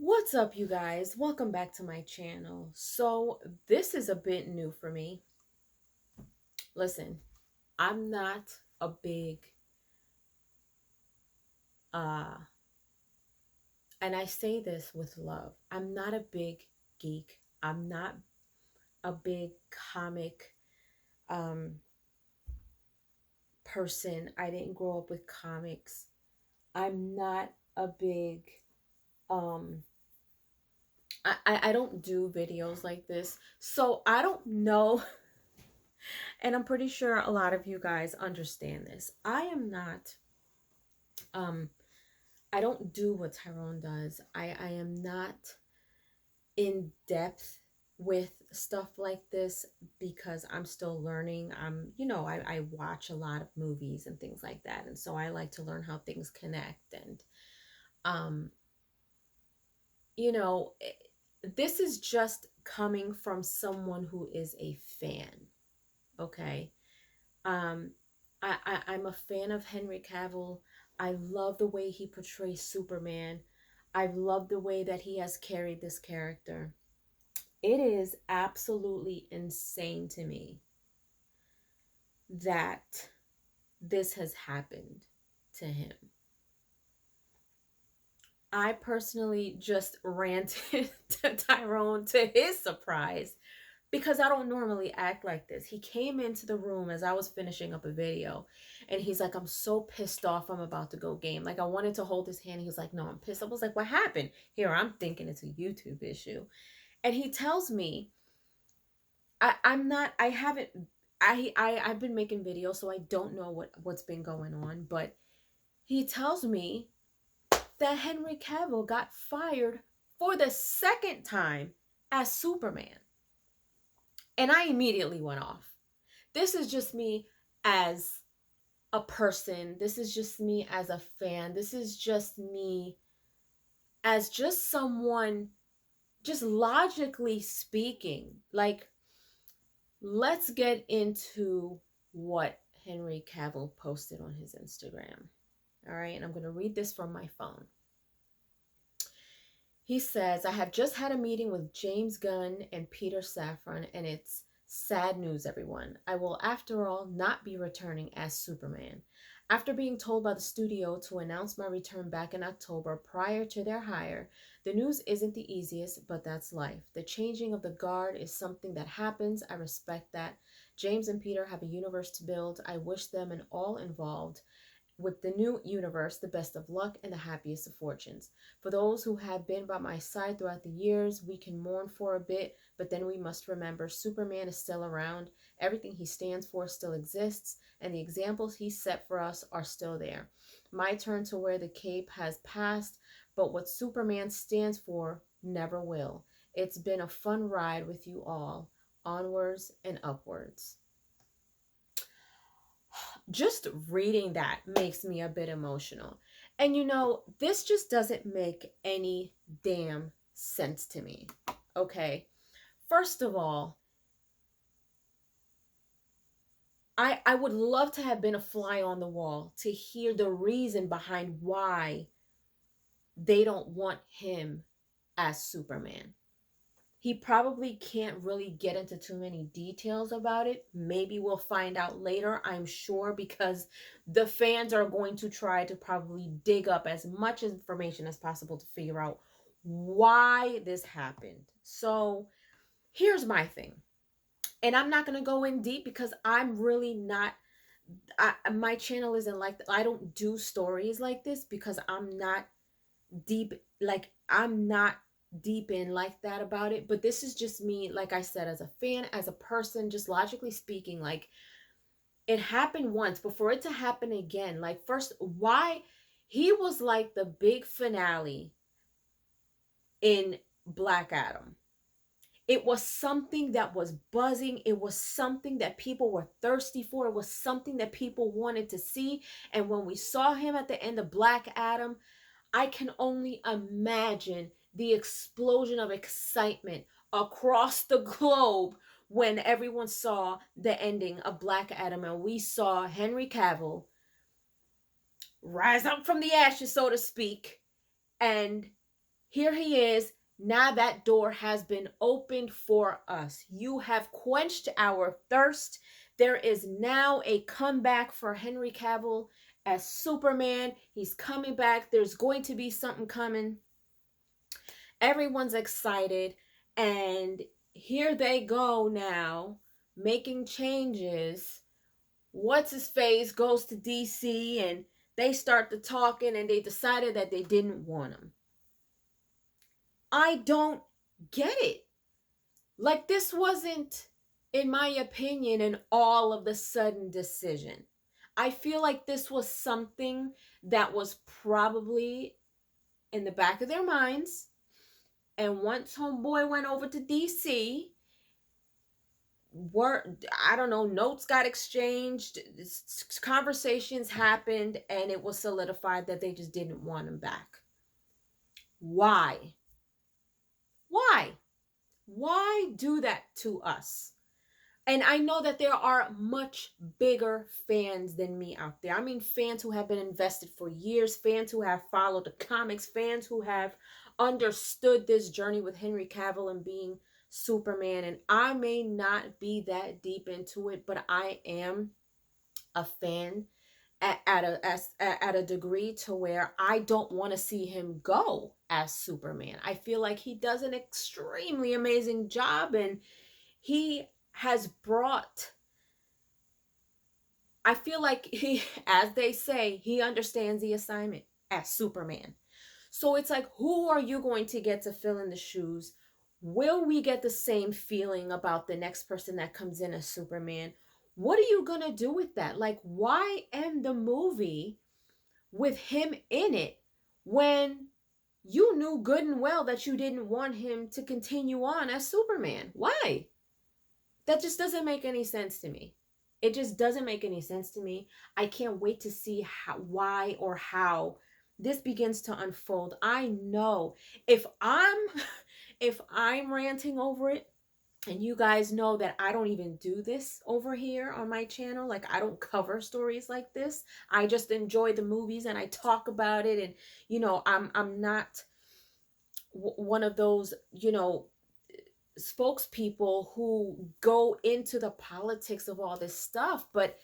What's up, you guys? Welcome back to my channel. So, this is a bit new for me. Listen, I'm not a big uh and I say this with love. I'm not a big geek. I'm not a big comic um person. I didn't grow up with comics. I'm not a big um I don't do videos like this. So, I don't know. And I'm pretty sure a lot of you guys understand this. I am not um I don't do what Tyrone does. I am not in depth with stuff like this because I'm still learning. I watch a lot of movies and things like that. And so I like to learn how things connect. And, um, you know, this is just coming from someone who is a fan. Okay. Um, I'm a fan of Henry Cavill. I love the way he portrays Superman. I love the way that he has carried this character. It is absolutely insane to me that this has happened to him. I personally just ranted to Tyrone to his surprise because I don't normally act like this. He came into the room as I was finishing up a video and he's like, I'm so pissed off. I'm about to go game. Like, I wanted to hold his hand. He was like, no, I'm pissed. I was like, what happened? Here, I'm thinking it's a YouTube issue. And he tells me, I'm not, I haven't, I've been making videos, so I don't know what's been going on. But he tells me that Henry Cavill got fired for the second time as Superman. And I immediately went off. This is just me as a person. This is just me as a fan. This is just me as just someone, just logically speaking. Like, let's get into what Henry Cavill posted on his Instagram. All right, and I'm going to read this from my phone. He says, I have just had a meeting with James Gunn and Peter Safran, and it's sad news, everyone. I will, after all, not be returning as Superman. After being told by the studio to announce my return back in October prior to their hire, the news isn't the easiest, but that's life. The changing of the guard is something that happens. I respect that. James and Peter have a universe to build. I wish them and all involved with the new universe the best of luck and the happiest of fortunes. For those who have been by my side throughout the years, we can mourn for a bit, but then we must remember Superman is still around, everything he stands for still exists, and the examples he set for us are still there. My turn to wear the cape has passed, but what Superman stands for never will. It's been a fun ride with you all, onwards and upwards. Just reading that makes me a bit emotional. And this just doesn't make any damn sense to me. Okay. First of all, I would love to have been a fly on the wall to hear the reason behind why they don't want him as Superman. He probably can't really get into too many details about it. Maybe we'll find out later, I'm sure, because the fans are going to try to probably dig up as much information as possible to figure out why this happened. So here's my thing. And I'm not going to go in deep because I'm really not, my channel isn't like, I don't do stories like this because I'm not deep, like I'm not deep in like that about it. But this is just me, like I said, as a fan, as a person, just logically speaking. Like, it happened once. Before it to happen again, like, first, why he was like the big finale in Black Adam. It was something that was buzzing. It was something that people were thirsty for. It was something that people wanted to see. And when we saw him at the end of Black Adam, I can only imagine the explosion of excitement across the globe when everyone saw the ending of Black Adam and we saw Henry Cavill rise up from the ashes, so to speak, and Here he is. Now that door has been opened for us. You have quenched our thirst. There is now a comeback for Henry Cavill as Superman. He's coming back. There's going to be something coming. Everyone's excited. And here they go now, making changes. What's his face goes to DC and they start to talking and they decided that they didn't want him. I don't get it. Like, this wasn't, in my opinion, an all of the sudden decision. I feel like this was something that was probably in the back of their minds. And once homeboy went over to DC, I don't know, notes got exchanged, conversations happened, and it was solidified that they just didn't want him back. Why? Why do that to us? And I know that there are much bigger fans than me out there. I mean, fans who have been invested for years, fans who have followed the comics, fans who have understood this journey with Henry Cavill and being Superman. And I may not be that deep into it, but I am a fan at a degree to where I don't want to see him go as Superman. I feel like he does an extremely amazing job, and he has brought, I feel like he, as they say, he understands the assignment as Superman. So it's like, who are you going to get to fill in the shoes? Will we get the same feeling about the next person that comes in as Superman? What are you going to do with that? Like, why end the movie with him in it when you knew good and well that you didn't want him to continue on as Superman? Why? That just doesn't make any sense to me. It just doesn't make any sense to me. I can't wait to see why or how this begins to unfold. I know if I'm ranting over it, and you guys know that I don't even do this over here on my channel. Like, I don't cover stories like this. I just enjoy the movies and I talk about it. And, you know, I'm not one of those, you know, spokespeople who go into the politics of all this stuff. But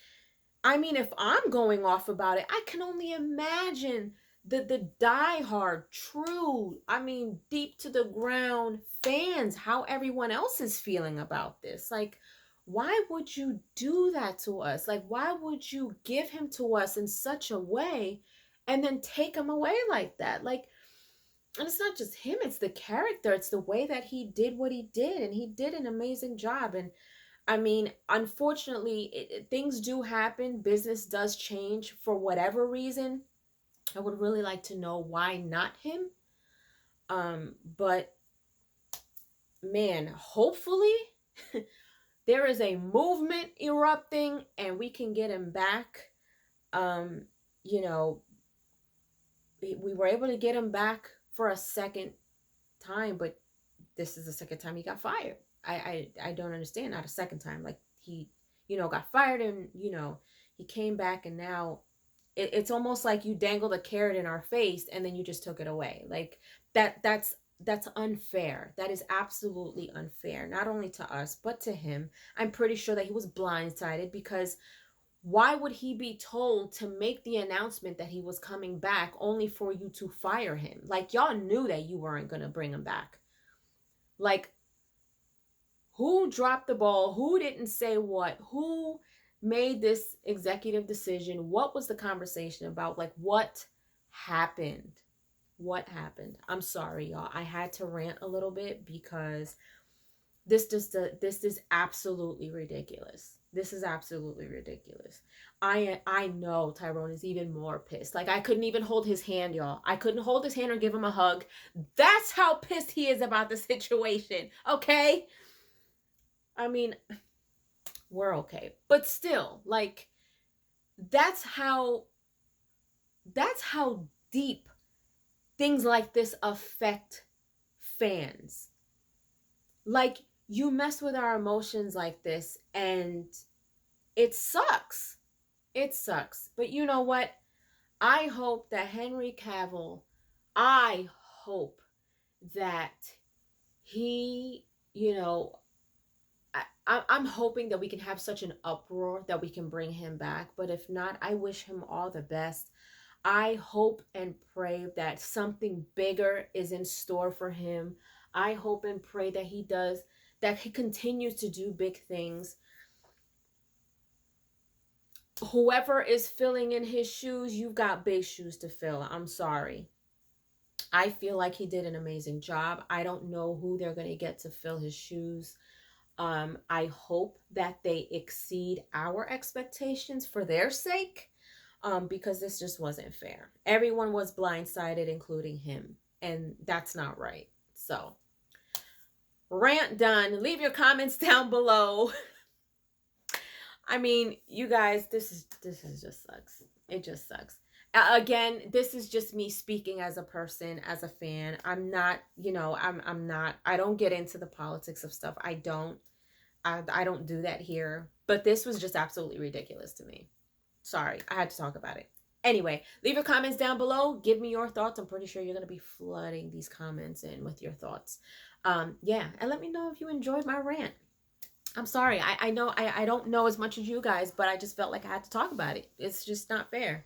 I mean, if I'm going off about it, I can only imagine the diehard, true, I mean, deep to the ground fans, how everyone else is feeling about this. Like, why would you do that to us? Like, why would you give him to us in such a way and then take him away like that? Like, and it's not just him, it's the character, it's the way that he did what he did, and he did an amazing job. And I mean, unfortunately, things do happen. Business does change for whatever reason. I would really like to know why not him. But man, hopefully there is a movement erupting and we can get him back. You know, we were able to get him back for a second time, but this is the second time he got fired. I don't understand. Not a second time. Like, he, you know, got fired and, you know, he came back, and now it's almost like you dangled a carrot in our face and then you just took it away. Like, that's unfair. That is absolutely unfair, not only to us but to him. I'm pretty sure that he was blindsided, because why would he be told to make the announcement that he was coming back only for you to fire him? Like, y'all knew that you weren't going to bring him back. Like, who dropped the ball? Who didn't say what? Who made this executive decision? What was the conversation about? Like, what happened? What happened? I'm sorry, y'all. I had to rant a little bit because this is absolutely ridiculous. This is absolutely ridiculous. I know Tyrone is even more pissed. Like, I couldn't even hold his hand, y'all. I couldn't hold his hand or give him a hug. That's how pissed he is about the situation. Okay? I mean, we're okay. But still, like, that's how deep things like this affect fans. Like, you mess with our emotions like this and it sucks. It sucks. But you know what? I hope that Henry Cavill, I hope that he, you know, I'm hoping that we can have such an uproar that we can bring him back. But if not, I wish him all the best. I hope and pray that something bigger is in store for him. I hope and pray that that he continues to do big things. Whoever is filling in his shoes, you've got big shoes to fill. I'm sorry. I feel like he did an amazing job. I don't know who they're going to get to fill his shoes. I hope that they exceed our expectations for their sake, because this just wasn't fair. Everyone was blindsided, including him, and that's not right. So, rant done. Leave your comments down below. I mean, you guys, this is just sucks. It just sucks. Again, this is just me speaking as a person, as a fan. I'm not, I'm not. I don't get into the politics of stuff. I don't do that here. But this was just absolutely ridiculous to me. Sorry, I had to talk about it. Anyway, leave your comments down below. Give me your thoughts. I'm pretty sure you're going to be flooding these comments in with your thoughts. Yeah, and let me know if you enjoyed my rant. I'm sorry. I know I don't know as much as you guys, but I just felt like I had to talk about it. It's just not fair.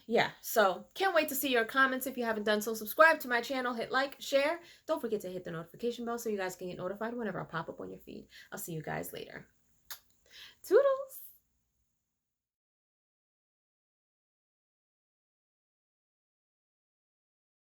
Yeah, so can't wait to see your comments. If you haven't done so, subscribe to my channel, hit like, share. Don't forget to hit the notification bell so you guys can get notified whenever I pop up on your feed. I'll see you guys later. Toodles!